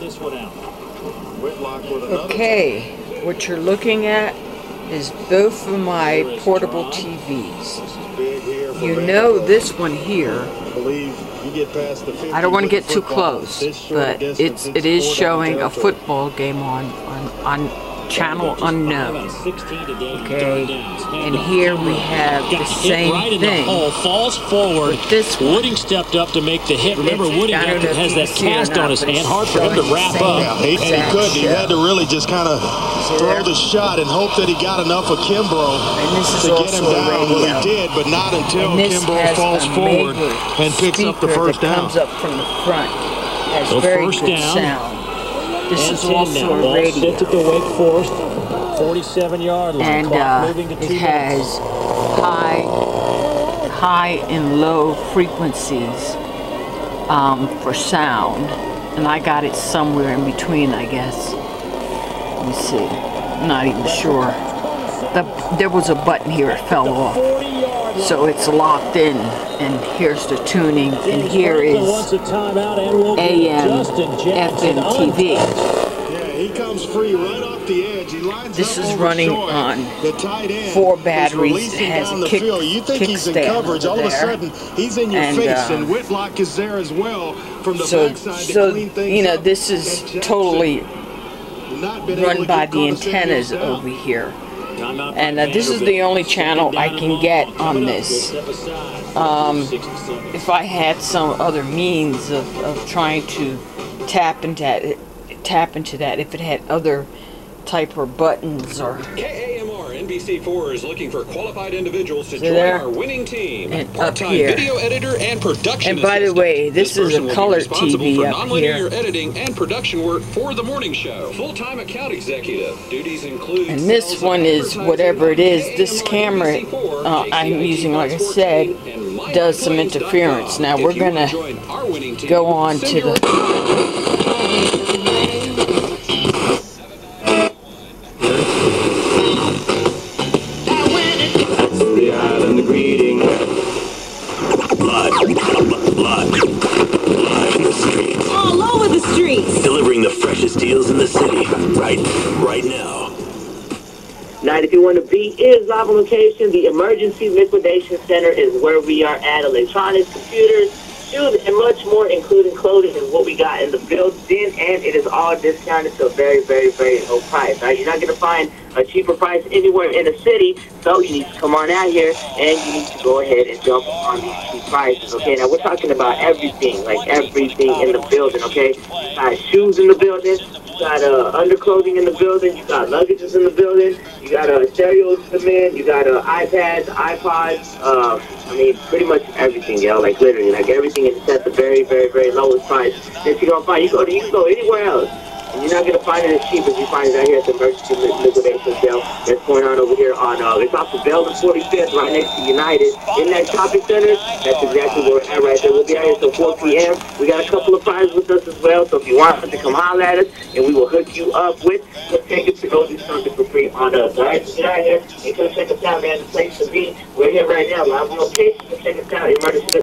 this one out. Okay, what you're looking at is both of my portable TVs. You know this one here. I don't want to get too close, but it is showing a football game on channel unknown. Okay, and here we have the same thing. Falls forward. This Wooding stepped up to make the hit. Remember, Wooding has that cast on his hand. Hard for him to wrap up. Yeah, he couldn't. He had to really just kind of throw the shot and hope that he got enough of Kimbrough to get him down. Well, he did, but not until Kimbrough falls forward and picks up the first down. Comes up from the front. Has very good sound. This is also a radio. Sits at the Wake Forest 47-yard line. And it has high and low frequencies for sound. And I got it somewhere in between, I guess. Let me see. I'm not even sure. There was a button here, it fell off. So it's locked in, and here's the tuning, and here is AM, FM, TV. Yeah, he comes free right off the edge. He lines this is running on 4 batteries. It has a you think he's in coverage, all of a sudden he's in your face, and Whitlock is there as well from the backside to clean things you know, up. this is totally run by the antennas over here. And this is the only channel I can get on this. If I had some other means of trying to tap into that, if it had other type of buttons or. KAMR NBC4 is looking for qualified individuals to join our winning team. And part-time up here. video editor and production And by the way, this is a color TV up here. Editing and production work for the morning show. Full-time account executive duties include. And this one is whatever it is. This camera I'm using, like I said, does some interference. Now we're gonna go on to the. Greeting. Blood in the streets. All over the streets. Delivering the freshest deals in the city. Right now. 951B is live on location. The Emergency Liquidation Center is where we are at. Electronics, computers, shoes, and much more, including clothing, is what we got in the building, and it is all discounted to a very, very, very low price. Right? You're not going to find a cheaper price anywhere in the city, so you need to come on out here, and you need to go ahead and jump on these cheap prices, okay? Now, we're talking about everything, like everything in the building, okay? You got shoes in the building, you got underclothing in the building, you got luggages in the building, you got stereos in the man, you got iPads, iPods, I mean, pretty much everything, yo, like literally, like everything is at the very, very, very lowest price that you're gonna find. You can go anywhere else, and you're not gonna find it as cheap as you find it out here at the Emergency Liquidation Sale that's going on over here on it's off the Bell and 45th, right next to United, in that shopping center. That's exactly where we're at right there. We'll be out here till 4 p.m. We got a couple of prizes with us as well, so if you want to come holler at us, and we will hook you up with the tickets to go do something for free on us. All right, so get out here and come check us out, man. The place to be. We're here right now, live on location. Check us out. Emergency